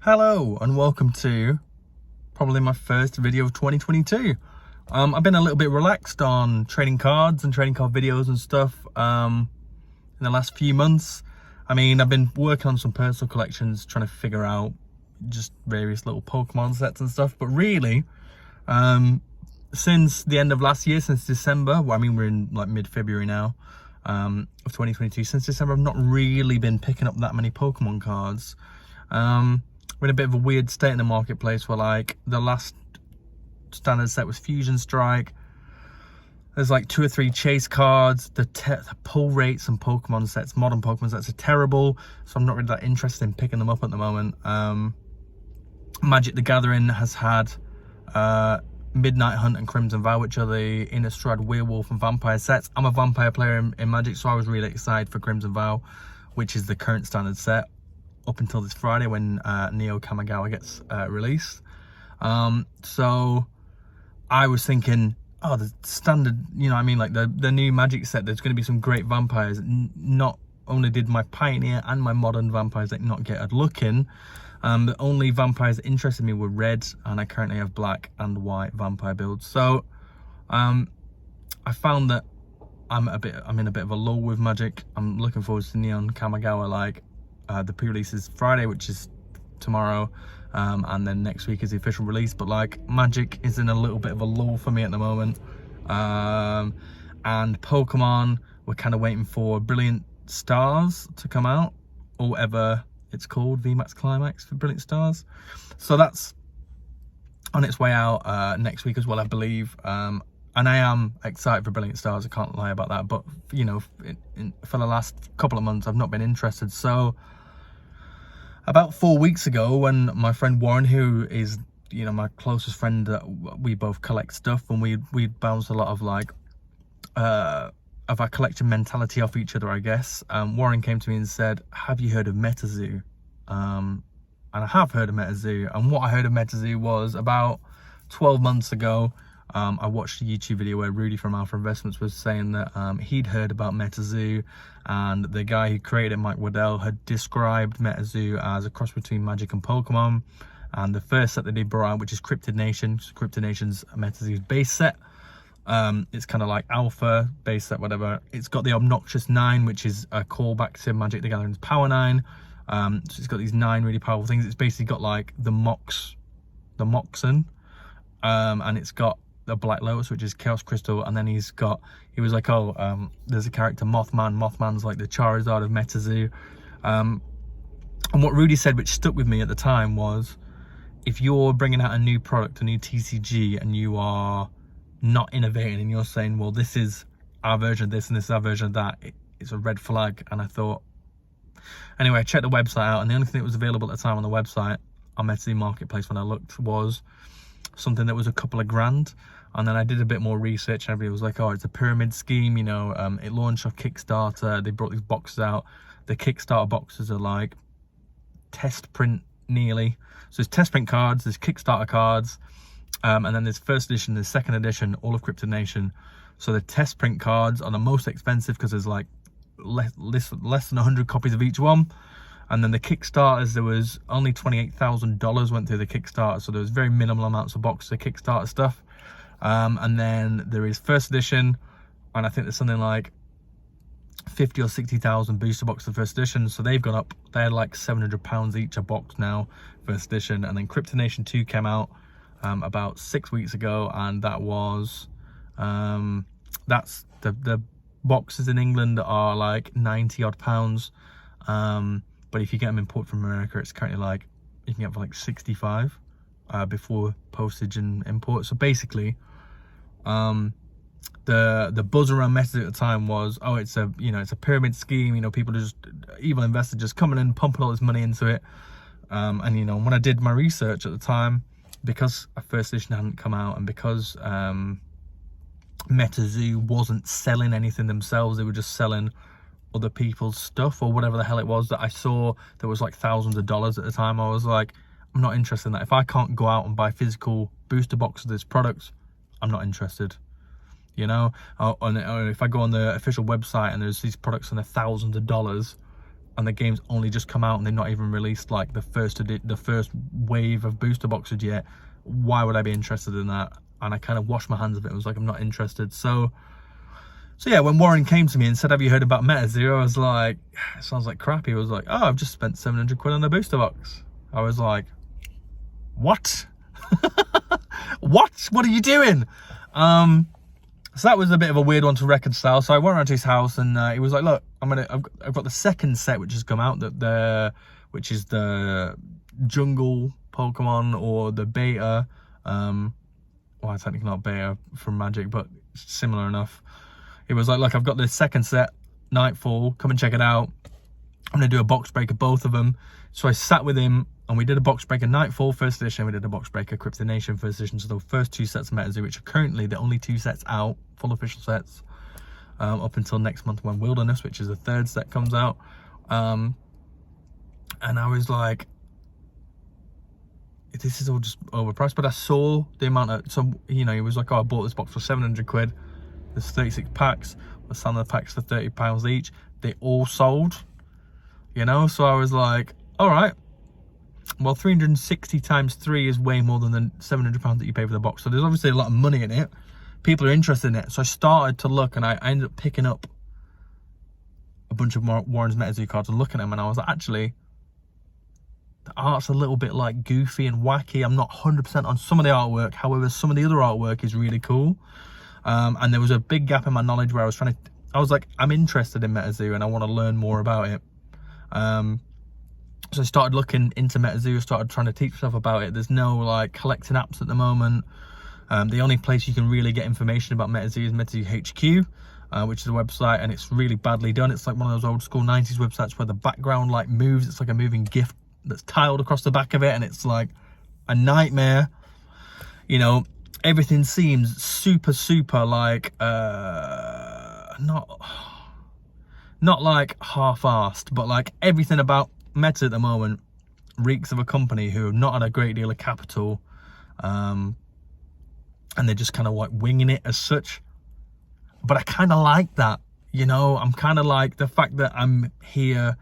Hello and welcome to probably my first video of 2022. I've been a little bit relaxed on trading cards and trading card videos and stuff in the last few months. I mean, I've been working on some personal collections, trying to figure out just various little Pokemon sets and stuff. But really, since the end of last year, since December, well, I mean, we're in like mid-February now, of 2022. Since December, I've not really been picking up that many Pokemon cards. We're in a bit of a weird state in the marketplace where, like, the last standard set was Fusion Strike. There's like 2 or 3 chase cards. The pull rates and Pokemon sets, modern Pokemon sets, are terrible, so I'm not really that interested in picking them up at the moment. Magic the Gathering has had Midnight Hunt and Crimson Vow, which are the Innistrad Werewolf and Vampire sets. I'm a vampire player in Magic, so I was really excited for Crimson Vow, which is the current standard set, up until this Friday when Neo Kamigawa gets released. So I was thinking, oh, the standard, you know what I mean, like the new Magic set, there's going to be some great vampires. Not only did my Pioneer and my modern vampires not get a look in, the only vampires that interested me were red, and I currently have black and white vampire builds. So I found that I'm in a bit of a lull with Magic. I'm looking forward to Neon Kamigawa. Like, the pre-release is Friday, which is tomorrow, and then next week is the official release. But like, Magic is in a little bit of a lull for me at the moment, and Pokemon, we're kind of waiting for Brilliant Stars to come out, or whatever it's called, VMAX Climax for Brilliant Stars. So that's on its way out next week as well, I believe. And I am excited for Brilliant Stars, I can't lie about that. But, you know, for the last couple of months, I've not been interested. So about 4 weeks ago, when my friend Warren, who is, you know, my closest friend, we both collect stuff, and we bounce a lot of, like, of our collection mentality off each other, I guess. Warren came to me and said, have you heard of Metazoo? And I have heard of Metazoo. And what I heard of Metazoo was about 12 months ago, I watched a YouTube video where Rudy from Alpha Investments was saying that he'd heard about Metazoo, and the guy who created it, Mike Waddell, had described Metazoo as a cross between Magic and Pokemon. And the first set that they brought out, which is Cryptid Nation, Cryptid Nation's Metazoo's base set. It's kind of like alpha base set, whatever. It's got the Obnoxious 9, which is a callback to Magic the Gathering's Power 9. So it's got these 9 really powerful things. It's basically got like the Moxen, and it's got the Black Lotus, which is Chaos Crystal, and then he was like, oh, there's a character Mothman. Mothman's like the Charizard of Metazoo. And what Rudy said, which stuck with me at the time, was if you're bringing out a new product, a new TCG, and you are not innovating, and you're saying, well, this is our version of this and this is our version of that, it's a red flag. And I thought, anyway, I checked the website out, and the only thing that was available at the time on the website on Metazoo Marketplace when I looked was something that was a couple of grand. And then I did a bit more research, and everybody was like, oh, it's a pyramid scheme, you know. It launched off Kickstarter. They brought these boxes out. The Kickstarter boxes are like test print nearly. So there's test print cards, there's Kickstarter cards, and then there's first edition, there's second edition, all of Cryptid Nation. So the test print cards are the most expensive because there's like less than 100 copies of each one. And then the Kickstarters, there was only $28,000 went through the Kickstarter, so there was very minimal amounts of boxes of Kickstarter stuff. And then there is first edition, and I think there's something like 50 or 60,000 booster boxes of first edition. So they've gone up, they're like £700 each a box now, first edition. And then Cryptid Nation 2 came out about 6 weeks ago, and that was that's the boxes in England are like 90 odd pounds, but if you get them imported from America, it's currently like you can get for like 65 before postage and import. So basically, the buzz around Metazoo at the time was, oh, it's a pyramid scheme, you know, people just, evil investors just coming in, pumping all this money into it. And you know, when I did my research at the time, because a first edition hadn't come out, and because Metazoo wasn't selling anything themselves, they were just selling other people's stuff or whatever the hell it was that I saw that was like thousands of dollars at the time. I was like, I'm not interested in that. If I can't go out and buy physical booster boxes of this product, I'm not interested, you know. Or if I go on the official website and there's these products and they're thousands of dollars, and the game's only just come out and they've not even released like the first wave of booster boxes yet, why would I be interested in that? And I kind of washed my hands of it. I was like, I'm not interested. So yeah, when Warren came to me and said, have you heard about Metazoo? I was like, it sounds like crap. He was like, oh, I've just spent 700 quid on a booster box. I was like, what? What are you doing? So that was a bit of a weird one to reconcile. So I went around to his house and he was like, look, I've got the second set which has come out, which is the jungle Pokemon, or the beta. Well, technically not beta from Magic, but similar enough. He was like, look, I've got this second set, Nightfall, come and check it out. I'm going to do a box break of both of them. So I sat with him and we did a box break of Nightfall first edition. We did a box break of Crypto Nation first edition. So the first 2 sets of Metazoo, which are currently the only 2 sets out, full official sets, up until next month when Wilderness, which is the 3rd set, comes out. And I was like, this is all just overpriced. But I saw the amount of, so, you know, he was like, oh, I bought this box for 700 quid. There's 36 packs. We're selling the packs for £30 each. They all sold, you know? So I was like, all right. Well, 360 times 3 is way more than the £700 that you pay for the box. So there's obviously a lot of money in it. People are interested in it. So I started to look, and I ended up picking up a bunch of Warren's Metazoo cards and looking at them. And I was like, actually, the art's a little bit like goofy and wacky. I'm not 100% on some of the artwork. However, some of the other artwork is really cool. And there was a big gap in my knowledge where I was like, I'm interested in Metazoo and I want to learn more about it. So I started looking into Metazoo, started trying to teach myself about it. There's no like collecting apps at the moment. The only place you can really get information about Metazoo is Metazoo HQ, which is a website, and it's really badly done. It's like one of those old school 90s websites where the background like moves. It's like a moving GIF that's tiled across the back of it, and it's like a nightmare. You know, everything seems super like not like half-assed, but like everything about Meta at the moment reeks of a company who have not had a great deal of capital, and they're just kind of like winging it as such. But I kind of like that, you know. I'm kind of like the fact that I'm here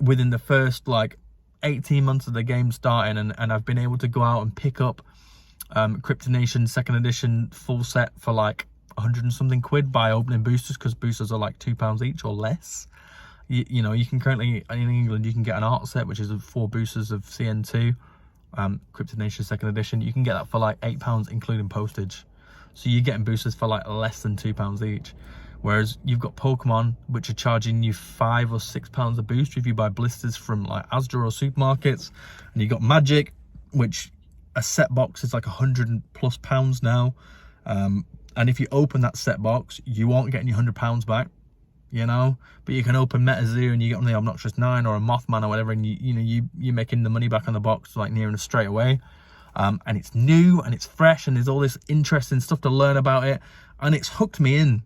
within the first like 18 months of the game starting, and I've been able to go out and pick up Crypto Nation 2nd edition full set for like 100 and something quid by opening boosters, because boosters are like £2 each or less. You know, you can currently, in England, you can get an art set, which is 4 boosters of CN2, Crypto Nation 2nd edition. You can get that for like £8, including postage. So you're getting boosters for like less than £2 each. Whereas you've got Pokemon, which are charging you £5 or £6 a booster if you buy blisters from like Asda or supermarkets. And you've got Magic, which a set box is like £100+ now. And if you open that set box, you aren't getting your £100 back, you know. But you can open Metazoo and you get on the Obnoxious 9 or a Mothman or whatever, and you're making the money back on the box like near enough straight away. And it's new and it's fresh, and there's all this interesting stuff to learn about it, and it's hooked me in.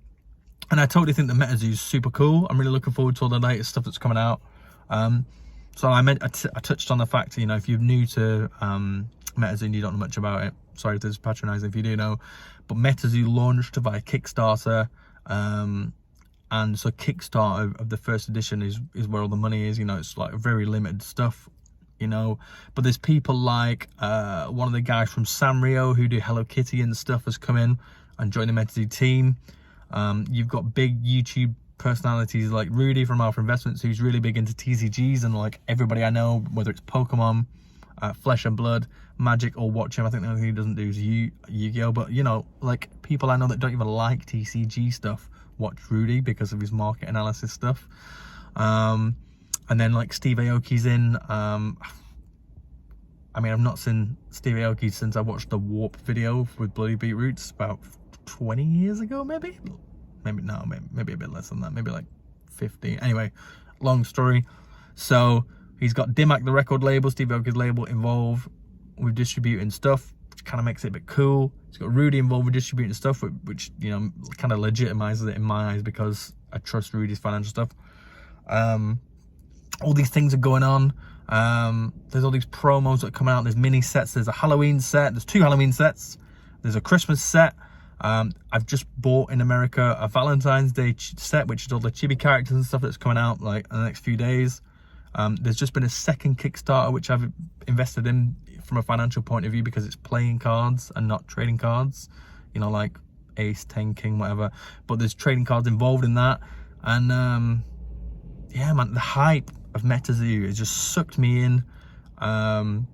And I totally think that Metazoo is super cool. I'm really looking forward to all the latest stuff that's coming out. So I touched on the fact, you know, if you're new to Metazoo and you don't know much about it, sorry if this is patronising if you do know, but Metazoo launched via Kickstarter, and so Kickstarter of the 1st edition is where all the money is. You know, it's like very limited stuff, you know. But there's people like one of the guys from Sanrio who do Hello Kitty and stuff has come in and joined the Metazoo team. You've got big YouTube personalities like Rudy from Alpha Investments, who's really big into TCGs, and like everybody I know, whether it's Pokemon, Flesh and Blood, Magic, or Watch Him. I think the only thing he doesn't do is Yu-Gi-Oh! But you know, like people I know that don't even like TCG stuff watch Rudy because of his market analysis stuff. And then like Steve Aoki's in. I mean, I've not seen Steve Aoki since I watched the Warp video with Bloody Beetroots about 20 years ago, maybe a bit less than that, maybe like 15. Anyway, long story. So he's got Dimac, the record label, Steve Aoki's label, involved with distributing stuff, which kind of makes it a bit cool. He's got Rudy involved with distributing stuff, which you know, kind of legitimizes it in my eyes because I trust Rudy's financial stuff. All these things are going on. There's all these promos that come out. There's mini sets. There's a Halloween set. There's 2 Halloween sets. There's a Christmas set. I've just bought in America a Valentine's Day set, which is all the chibi characters and stuff that's coming out like in the next few days. There's just been a second Kickstarter which I've invested in from a financial point of view, because it's playing cards and not trading cards, you know, like Ace, 10, King, whatever, but there's trading cards involved in that. And yeah, man, the hype of Metazoo has just sucked me in, and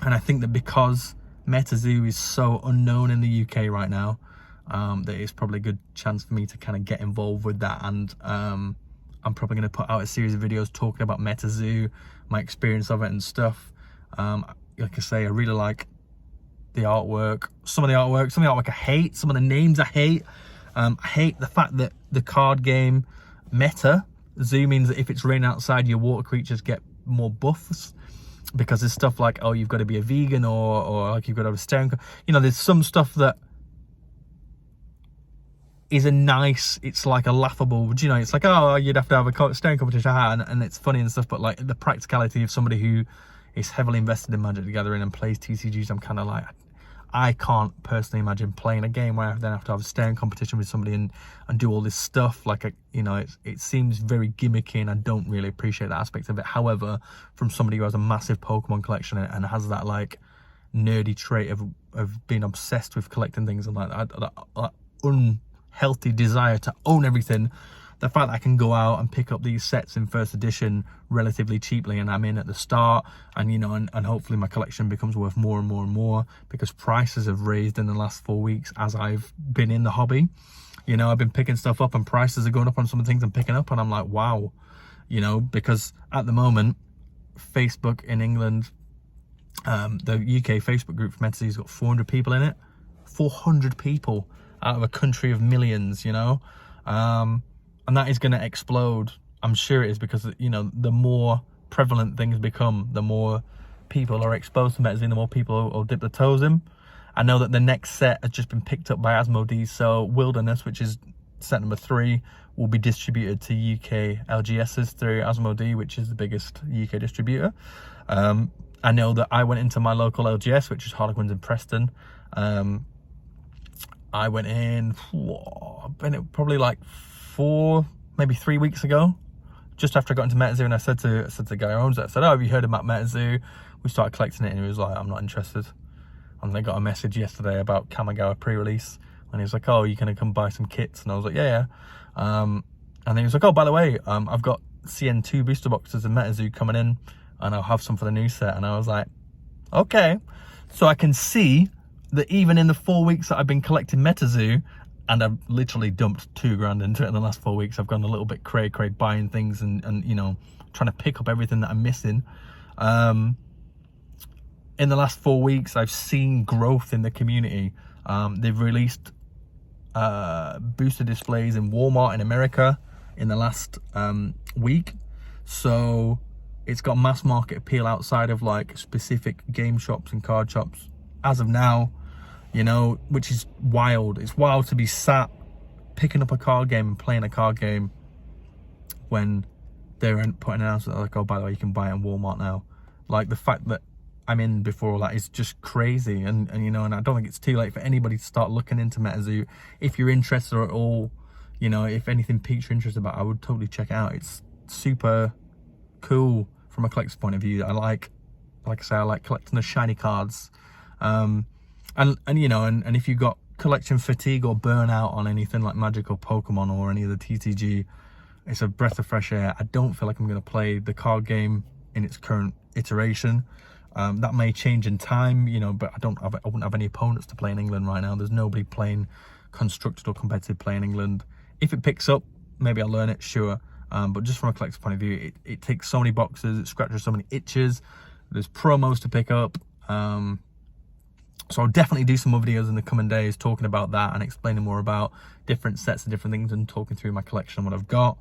I think that because Metazoo is so unknown in the UK right now, that it's probably a good chance for me to kind of get involved with that. And I'm probably going to put out a series of videos talking about Metazoo, my experience of it and stuff. Like I say, I really like the artwork. Some of the artwork I hate. Some of the names I hate. I hate the fact that the card game Metazoo means that if it's raining outside, your water creatures get more buffs, because there's stuff like, oh, you've got to be a vegan, or like you've got to have a staring. You know, there's some stuff that is it's like a laughable, you know, it's like, oh, you'd have to have a staring competition, and it's funny and stuff, but like the practicality of somebody who is heavily invested in Magic the Gathering and plays TCGs, I'm kind of like, I can't personally imagine playing a game where I then have to have a staring competition with somebody and do all this stuff. Like, you know, it seems very gimmicky, and I don't really appreciate that aspect of it. However, from somebody who has a massive Pokemon collection and has that like nerdy trait of being obsessed with collecting things, and like that unhealthy desire to own everything, the fact that I can go out and pick up these sets in first edition relatively cheaply, and I'm in at the start, and you know, and hopefully my collection becomes worth more and more and more, because prices have raised in the last 4 weeks as I've been in the hobby. You know, I've been picking stuff up and prices are going up on some of the things I'm picking up, and I'm like, wow. You know, because at the moment, Facebook in England, the UK Facebook group for Metazoo's got 400 people in it. 400 people out of a country of millions, you know. And that is going to explode. I'm sure it is, because, you know, the more prevalent things become, the more people are exposed to Metazoo, the more people will dip their toes in. I know that the next set has just been picked up by Asmodee, so Wilderness, which is set number 3, will be distributed to UK LGSs through Asmodee, which is the biggest UK distributor. I know that I went into my local LGS, which is Harlequins in Preston. I went in, probably like 4, maybe 3 weeks ago, just after I got into Metazoo, and I said to the guy who owns it, I said, oh, have you heard about Metazoo? We started collecting it, and he was like, I'm not interested. And I got a message yesterday about Kamigawa pre-release, and he was like, oh, you gonna come buy some kits? And I was like, yeah. And then he was like, oh, by the way, I've got CN2 booster boxes of Metazoo coming in, and I'll have some for the new set. And I was like, okay. So I can see that even in the 4 weeks that I've been collecting Metazoo, and I've literally dumped $2,000 into it in the last 4 weeks, I've gone a little bit cray buying things and you know, trying to pick up everything that I'm missing. In the last 4 weeks, I've seen growth in the community. They've released booster displays in Walmart in America in the last week. So it's got mass market appeal outside of like specific game shops and card shops as of now, you know, which is wild. It's wild to be sat picking up a card game and playing a card game when they're putting an announcement like, oh, by the way, you can buy it in Walmart now. Like, the fact that I'm in before all that is just crazy. And you know, and I don't think it's too late for anybody to start looking into Metazoo. If you're interested at all, you know, if anything piques your interest about it, I would totally check it out. It's super cool from a collector's point of view. Like I say, I like collecting the shiny cards. And you know, and if you've got collection fatigue or burnout on anything like Magic or Pokemon or any of the TCG, it's a breath of fresh air. I don't feel like I'm going to play the card game in its current iteration. That may change in time, you know, but I wouldn't have any opponents to play in England right now. There's nobody playing constructed or competitive play in England. If it picks up, maybe I'll learn it, sure. But just from a collector's point of view, it takes so many boxes, it scratches so many itches. There's promos to pick up. So I'll definitely do some more videos in the coming days talking about that and explaining more about different sets and different things and talking through my collection and what I've got.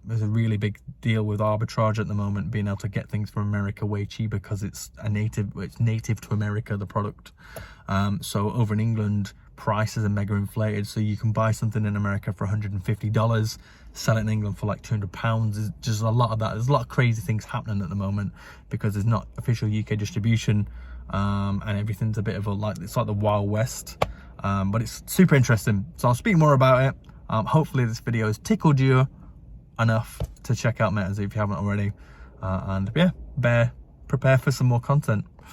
There's a really big deal with arbitrage at the moment, being able to get things from America way cheaper because it's native to America, the product. So over in England, prices are mega inflated, so you can buy something in America for $150, sell it in England for like £200. There's just a lot of that. There's a lot of crazy things happening at the moment because there's not official UK distribution, and everything's a bit of it's like the Wild West. but it's super interesting. So I'll speak more about it. Hopefully this video has tickled you enough to check out Metazoo if you haven't already. And yeah, prepare for some more content.